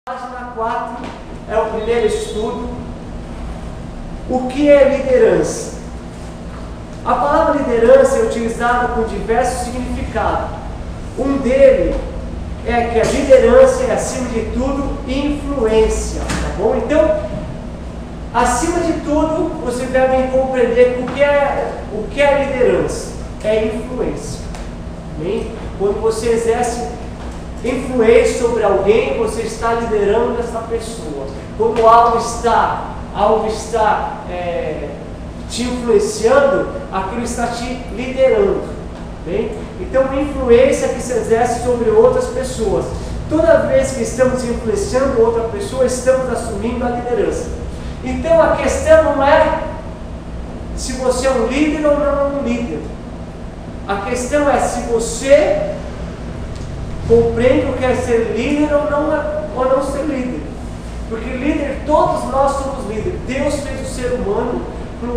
Página 4 é o primeiro estudo. O que é liderança? A palavra liderança é utilizada com diversos significados. Um deles é que a liderança é, acima de tudo, influência, tá bom? Então, acima de tudo, você deve compreender o que é liderança. É influência. Bem? Quando você exerce influência sobre alguém, você está liderando essa pessoa. Quando algo está te influenciando, aquilo está te liderando. Bem? Então, influência que se exerce sobre outras pessoas. Toda vez que estamos influenciando outra pessoa, estamos assumindo a liderança. Então, a questão não é se você é um líder ou não é um líder. A questão é se você compreende o que é ser líder ou não ser líder. Porque líder, todos nós somos líderes. Deus fez o ser humano para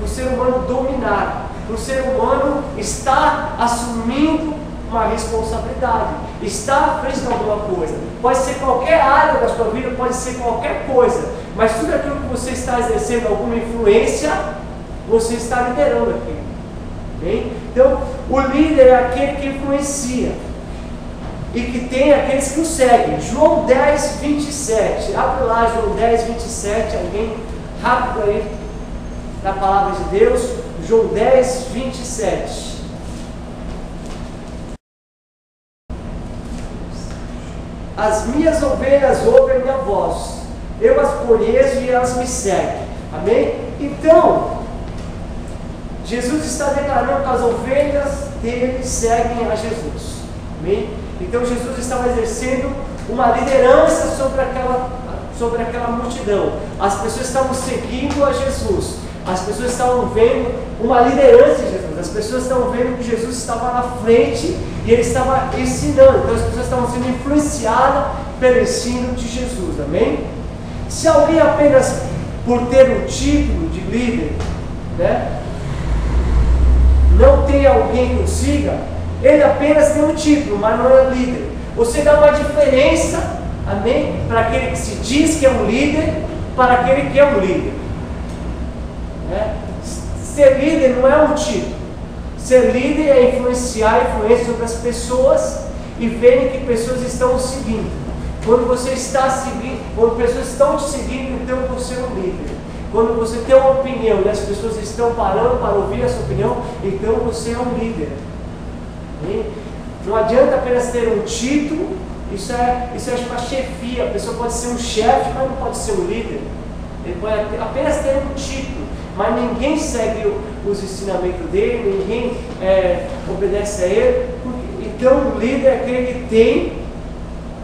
o ser humano dominar, para o ser humano estar assumindo uma responsabilidade, estar à frente de alguma coisa. Pode ser qualquer área da sua vida, pode ser qualquer coisa, mas tudo aquilo que você está exercendo alguma influência, você está liderando aquilo. Bem? Então, o líder é aquele que influencia e que tem aqueles que o seguem. João 10, 27. Abre lá João 10, 27. Alguém rápido aí na palavra de Deus. João 10, 27. As minhas ovelhas ouvem a minha voz. Eu as conheço e elas me seguem. Amém? Então, Jesus está declarando que as ovelhas dele seguem a Jesus. Amém? Então Jesus estava exercendo uma liderança sobre aquela multidão. As pessoas estavam seguindo a Jesus. As pessoas estavam vendo uma liderança em Jesus. As pessoas estavam vendo que Jesus estava na frente e ele estava ensinando. Então as pessoas estavam sendo influenciadas pelo ensino de Jesus. Amém? Se alguém apenas por ter um título de líder, né, não tem alguém que o siga, ele apenas tem um título, mas não é líder. Você dá uma diferença, amém? Para aquele que se diz que é um líder, para aquele que é um líder. Né? Ser líder não é um título. Ser líder é influenciar sobre as pessoas e verem que pessoas estão seguindo. Quando você está seguindo, quando pessoas estão te seguindo, então você é um líder. Quando você tem uma opinião e as pessoas estão parando para ouvir a sua opinião, então você é um líder. Não adianta apenas ter um título, isso é uma chefia. A pessoa pode ser um chefe, mas não pode ser um líder. Ele pode apenas ter um título, mas ninguém segue os ensinamentos dele, ninguém obedece a ele. Então o líder é aquele que tem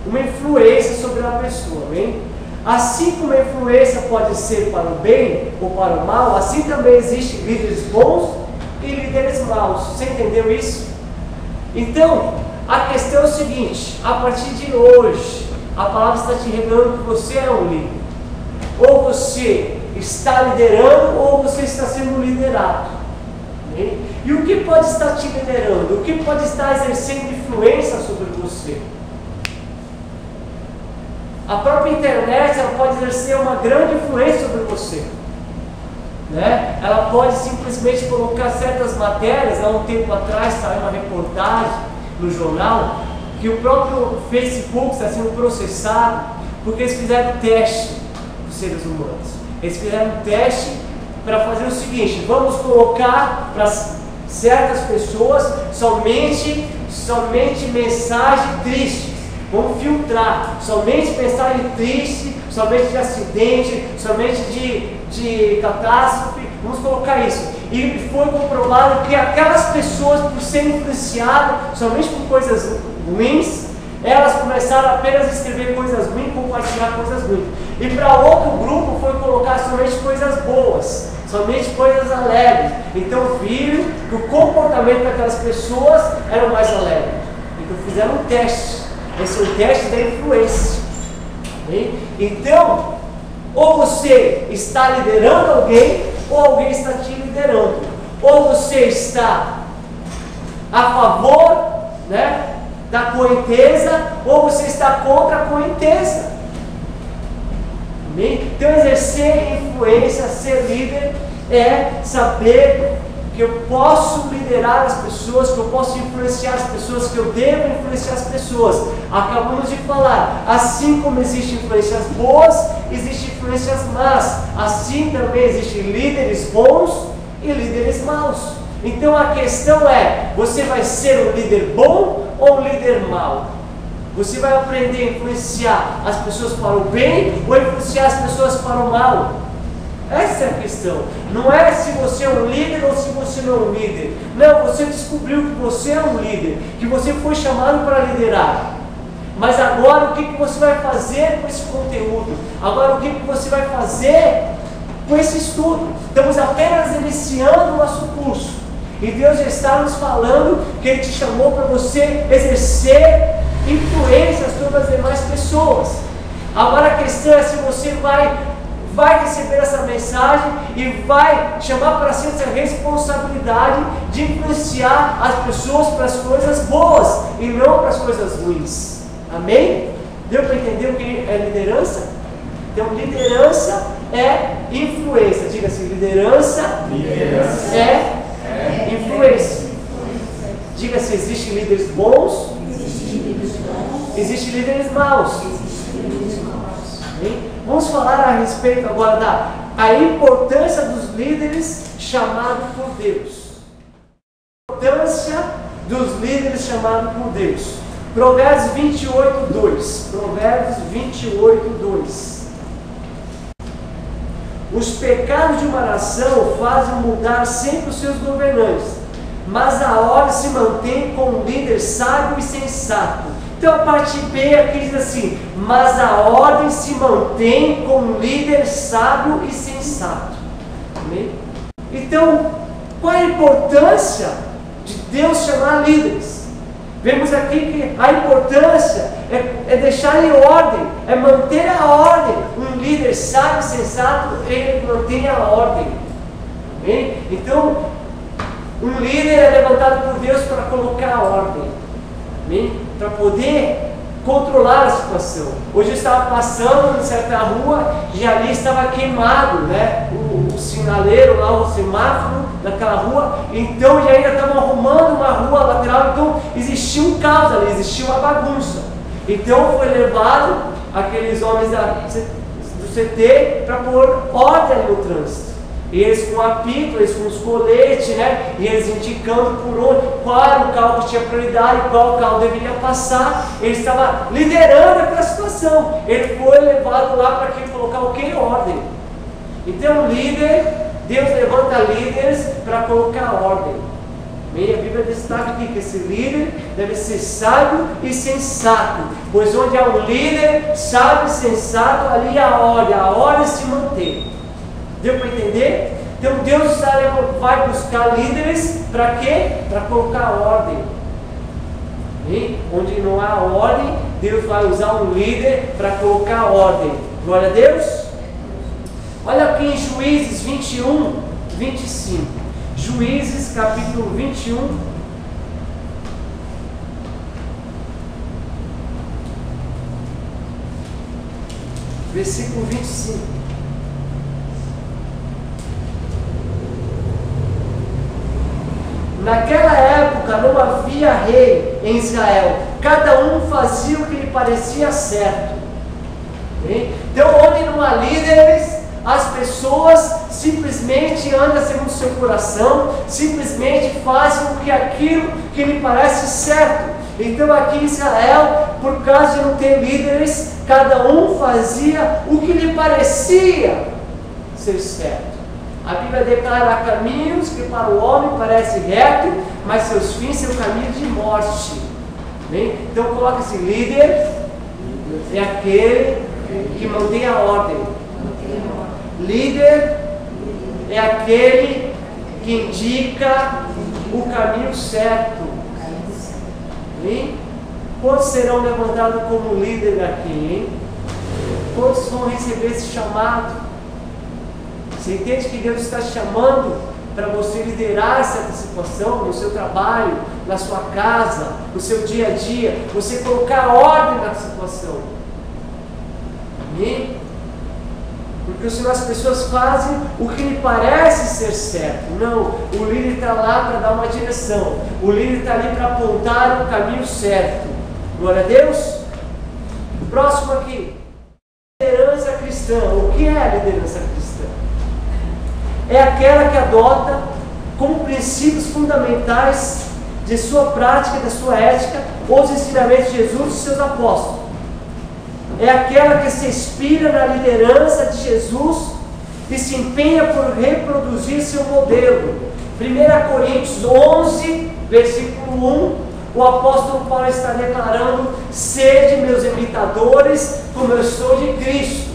uma influência sobre a pessoa. Amém? Assim como a influência pode ser para o bem ou para o mal, assim também existem líderes bons e líderes maus. Você entendeu isso? Então, a questão é o seguinte: a partir de hoje, a palavra está te revelando que você é um líder. Ou você está liderando, ou você está sendo liderado. Né? E o que pode estar te liderando? O que pode estar exercendo influência sobre você? A própria internet ela pode exercer uma grande influência sobre você. Né? Ela pode simplesmente colocar certas matérias. Há um tempo atrás saiu uma reportagem no jornal que o próprio Facebook está sendo processado porque eles fizeram teste dos seres humanos. Eles fizeram teste para fazer o seguinte: vamos colocar para certas pessoas somente mensagem triste. Vamos filtrar somente mensagem triste, somente de acidente, somente de catástrofe. Vamos colocar isso. E foi comprovado que aquelas pessoas, por serem influenciadas somente por coisas ruins, elas começaram apenas a escrever coisas ruins, compartilhar coisas ruins. E para outro grupo foi colocar somente coisas boas, somente coisas alegres. Então viram que o comportamento daquelas pessoas era o mais alegre. Então fizeram um teste. Esse é o teste da influência. Bem? Então, ou você está liderando alguém, ou alguém está te liderando. Ou você está a favor, né, da correnteza, ou você está contra a correnteza. Amém? Então exercer influência, ser líder, é saber que eu posso liderar as pessoas, que eu posso influenciar as pessoas, que eu devo influenciar as pessoas. Acabamos de falar, assim como existem influências boas, existem influências más. Assim também existem líderes bons e líderes maus. Então a questão é, você vai ser um líder bom ou um líder mau? Você vai aprender a influenciar as pessoas para o bem ou influenciar as pessoas para o mal? Essa é a questão. Não é se você é um líder ou se você não é um líder. Não, você descobriu que você é um líder, que você foi chamado para liderar. Mas agora o que você vai fazer com esse conteúdo? Agora o que você vai fazer com esse estudo? Estamos apenas iniciando o nosso curso. E Deus já está nos falando que Ele te chamou para você exercer influência sobre as demais pessoas. Agora a questão é se você vai receber essa mensagem e vai chamar para si essa responsabilidade de influenciar as pessoas para as coisas boas e não para as coisas ruins. Amém? Deu para entender o que é liderança? Então liderança é influência. Diga assim, liderança é influência. Diga se existem líderes bons, existem líderes maus. Amém? Vamos falar a respeito agora da importância dos líderes chamados por Deus. A importância dos líderes chamados por Deus. Provérbios 28, 2. Provérbios 28, 2. Os pecados de uma nação fazem mudar sempre os seus governantes, mas a ordem se mantém com um líder sábio e sensato. Então a parte B aqui diz assim, mas a ordem se mantém com um líder sábio e sensato. Amém? Então, qual é a importância de Deus chamar líderes? Vemos aqui que a importância é deixar em ordem, é manter a ordem. Um líder sábio e sensato, ele mantém a ordem. Amém? Então, um líder é levantado por Deus para colocar a ordem. Amém? Para poder controlar a situação. Hoje eu estava passando em certa rua e ali estava queimado, né? O sinaleiro lá, o semáforo daquela rua. Então já ainda estavam arrumando uma rua lateral. Então existia um caos ali, existia uma bagunça. Então foi levado aqueles homens do CT para pôr ordem ali no trânsito. E eles com apito, eles com os coletes, né? E eles indicando por onde, qual o carro que tinha prioridade, qual o carro deveria passar. Ele estava liderando aquela situação. Ele foi levado lá para que colocar o que em ordem. Então, líder, Deus levanta líderes para colocar ordem. A Bíblia destaca aqui que esse líder deve ser sábio e sensato, pois onde há um líder sábio e sensato, ali há a ordem se mantém. Deu para entender? Então Deus vai buscar líderes para quê? Para colocar ordem. E onde não há ordem, Deus vai usar um líder para colocar ordem. Glória a Deus. Olha aqui em Juízes 21, 25. Juízes capítulo 21. Versículo 25. Naquela época não havia rei em Israel, cada um fazia o que lhe parecia certo. Então, onde não há líderes, as pessoas simplesmente andam segundo o seu coração, simplesmente fazem aquilo que lhe parece certo. Então, aqui em Israel, por causa de não ter líderes, cada um fazia o que lhe parecia ser certo. A Bíblia declara caminhos que para o homem parece reto, mas seus fins são caminhos de morte. Bem? Então coloca esse líder é aquele que mantém a ordem. Líder é aquele que indica o caminho certo. Bem? Quantos serão levantados como líder aqui? Hein? Quantos vão receber esse chamado? Você entende que Deus está chamando para você liderar certa situação no seu trabalho, na sua casa, no seu dia a dia, você colocar ordem na situação. Amém? Porque senão as pessoas fazem o que lhe parece ser certo. Não, o líder está lá para dar uma direção. O líder está ali para apontar o caminho certo. Glória a Deus. Próximo aqui. Liderança cristã. O que é a liderança cristã? É aquela que adota como princípios fundamentais de sua prática, da sua ética, os ensinamentos de Jesus e seus apóstolos. É aquela que se inspira na liderança de Jesus e se empenha por reproduzir seu modelo. 1 Coríntios 11, versículo 1, o apóstolo Paulo está declarando: sede meus imitadores, como eu sou de Cristo.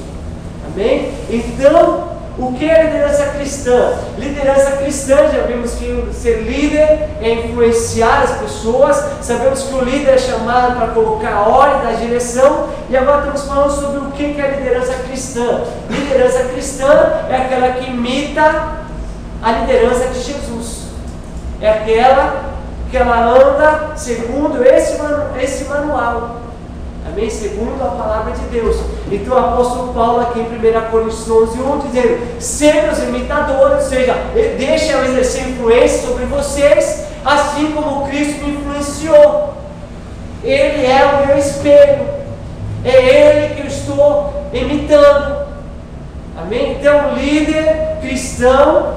Amém? Então, o que é liderança cristã? Liderança cristã, já vimos que ser líder é influenciar as pessoas, sabemos que o líder é chamado para colocar a ordem, dar direção, e agora estamos falando sobre o que é liderança cristã. Liderança cristã é aquela que imita a liderança de Jesus, é aquela que ela anda segundo esse manual. Amém? Segundo a palavra de Deus. Então o apóstolo Paulo aqui em 1 Coríntios 11, 1 dizendo: sejam os imitadores, ou seja, deixem eu exercer influência sobre vocês, assim como Cristo me influenciou. Ele é o meu espelho, é Ele que eu estou imitando. Amém? Então o líder cristão,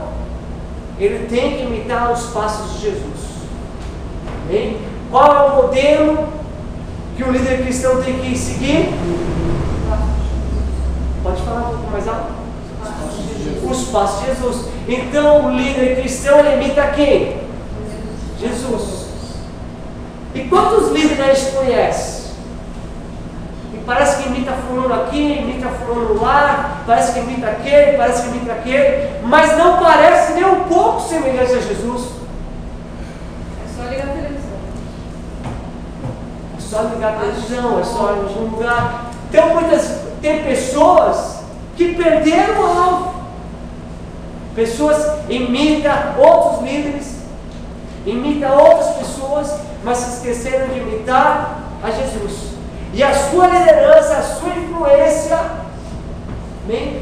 ele tem que imitar os passos de Jesus. Amém? Qual é o modelo que o líder cristão tem que seguir? Pode falar um pouco mais alto? Os passos de Jesus. Então o líder cristão, ele imita quem? Jesus. E quantos líderes a gente conhece? E parece que imita fulano aqui, imita fulano lá, parece que imita aquele, parece que imita aquele, mas não parece nem um pouco semelhante a Jesus. É só ligar a televisão. Só ligar a televisão, é só ir em algum lugar. Então tem pessoas que perderam o alvo. Pessoas imitam outros líderes, imitam outras pessoas, mas se esqueceram de imitar a Jesus. E a sua liderança, a sua influência,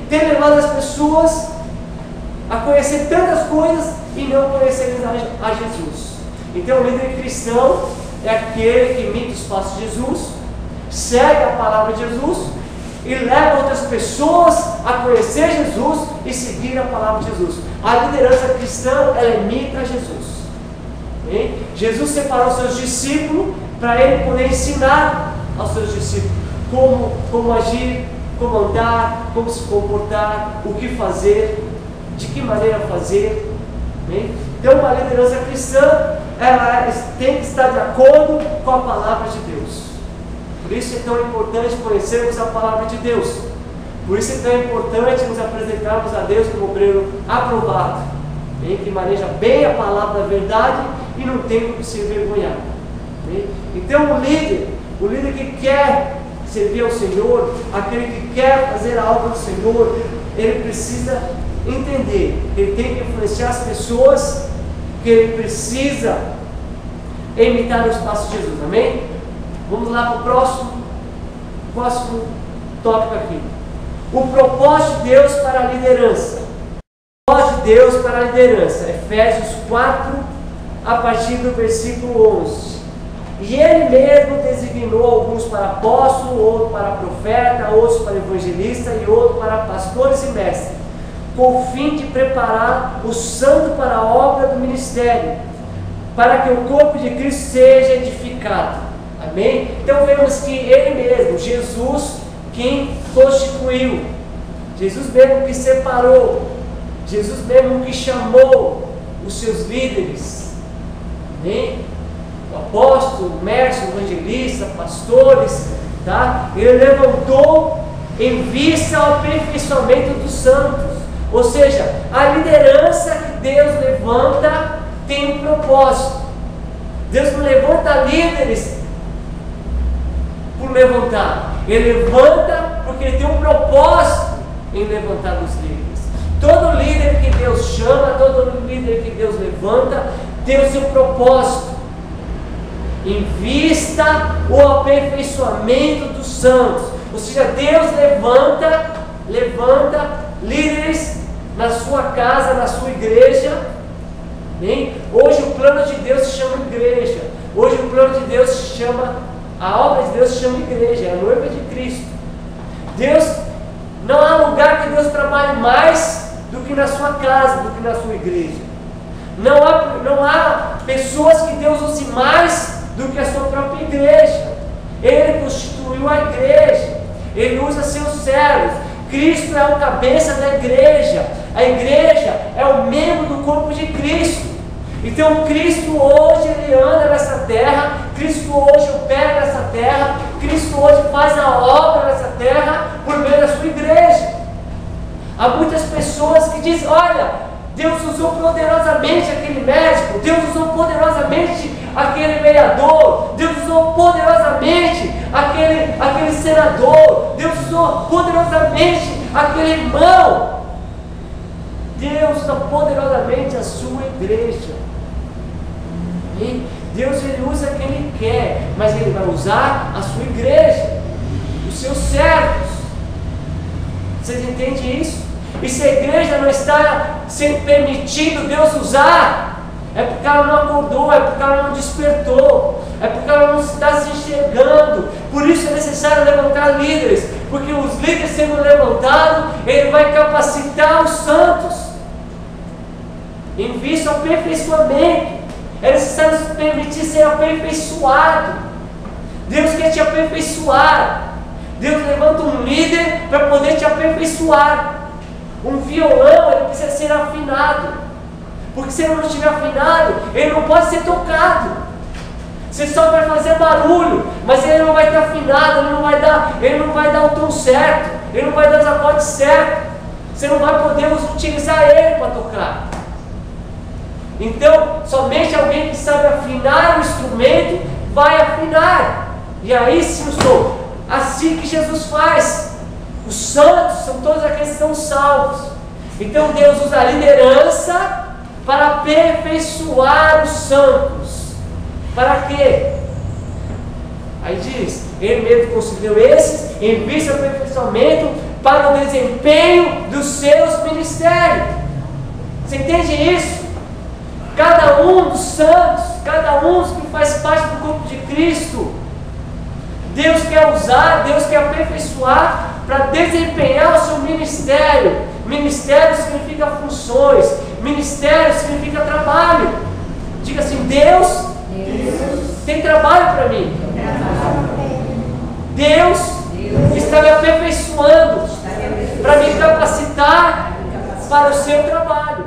tem levado as pessoas a conhecer tantas coisas e não conhecerem a Jesus. Então o líder cristão é aquele que imita os passos de Jesus, segue a palavra de Jesus e leva outras pessoas a conhecer Jesus e seguir a palavra de Jesus. A liderança cristã, ela imita Jesus. Bem? Jesus separou seus discípulos para ele poder ensinar aos seus discípulos como agir, como andar, como se comportar, o que fazer, de que maneira fazer. Bem? Então a liderança cristã, ela tem que estar de acordo com a palavra de Deus. Por isso é tão importante conhecermos a palavra de Deus. Por isso é tão importante nos apresentarmos a Deus como obreiro aprovado, que maneja bem a palavra da verdade e não tem como se envergonhar. Então o líder que quer servir ao Senhor, aquele que quer fazer a obra do Senhor, ele precisa entender, ele tem que influenciar as pessoas, que ele precisa imitar os passos de Jesus. Amém? Vamos lá para o próximo tópico aqui. O propósito de Deus para a liderança. O propósito de Deus para a liderança. Efésios 4, a partir do versículo 11. E Ele mesmo designou alguns para apóstolo, outros para profeta, outros para evangelista e outros para pastores e mestres, com o fim de preparar o santo para a obra do ministério, para que o corpo de Cristo seja edificado. Amém? Então vemos que Ele mesmo, Jesus, quem constituiu, Jesus mesmo que separou, Jesus mesmo que chamou os seus líderes. Amém? O apóstolo, o mestre, o evangelista, pastores, tá? Ele levantou em vista ao aperfeiçoamento dos santos. Ou seja, a liderança que Deus levanta tem um propósito. Deus não levanta líderes por levantar. Ele levanta porque Ele tem um propósito em levantar os líderes. Todo líder que Deus chama, todo líder que Deus levanta, tem o seu propósito. Em vista o aperfeiçoamento dos santos. Ou seja, Deus levanta líderes na sua casa, na sua igreja. Bem, hoje o plano de Deus se chama igreja. Hoje o plano de Deus se chama, a obra de Deus se chama igreja, é a noiva de Cristo. Deus, não há lugar que Deus trabalhe mais do que na sua casa, do que na sua igreja. Não há pessoas que Deus use mais do que a sua própria igreja. Ele constituiu a igreja, Ele usa seus servos. Cristo é o cabeça da igreja. A igreja é o membro do corpo de Cristo. Então Cristo hoje Ele anda nessa terra, Cristo hoje opera nessa terra, Cristo hoje faz a obra nessa terra por meio da sua igreja. Há muitas pessoas que dizem: olha, Deus usou poderosamente aquele médico, Deus usou poderosamente aquele vereador, Deus usou poderosamente aquele senador, Deus usou poderosamente aquele irmão. Deus usa poderosamente a sua igreja. E Deus Ele usa quem Ele quer, mas Ele vai usar a sua igreja, os seus servos. Vocês entendem isso? E se a igreja não está sendo permitido Deus usar, é porque ela não acordou, é porque ela não despertou, é porque ela não está se enxergando. Por isso é necessário levantar líderes, porque os líderes sendo levantados, Ele vai capacitar os santos em vista ao aperfeiçoamento. É necessário se permitir ser aperfeiçoado. Deus quer te aperfeiçoar. Deus levanta um líder para poder te aperfeiçoar. Um violão, ele precisa ser afinado, porque se ele não estiver afinado, ele não pode ser tocado. Você só vai fazer barulho, mas ele não vai estar afinado, ele não vai dar o tom certo, ele não vai dar os acordes certos. Você não vai poder utilizar ele para tocar. Então, somente alguém que sabe afinar o instrumento vai afinar. E aí sim o som. Assim que Jesus faz. Os santos são todos aqueles que são salvos. Então Deus usa a liderança para aperfeiçoar os santos. Para quê? Aí diz, Ele mesmo considerou esses em vista do aperfeiçoamento para o desempenho dos seus ministérios. Você entende isso? Cada um dos santos, cada um dos que faz parte do corpo de Cristo, Deus quer usar, Deus quer aperfeiçoar para desempenhar o seu ministério. Ministério significa funções, ministério significa trabalho. Diga assim: Deus tem trabalho para mim. Deus está me aperfeiçoando para me capacitar para o seu trabalho.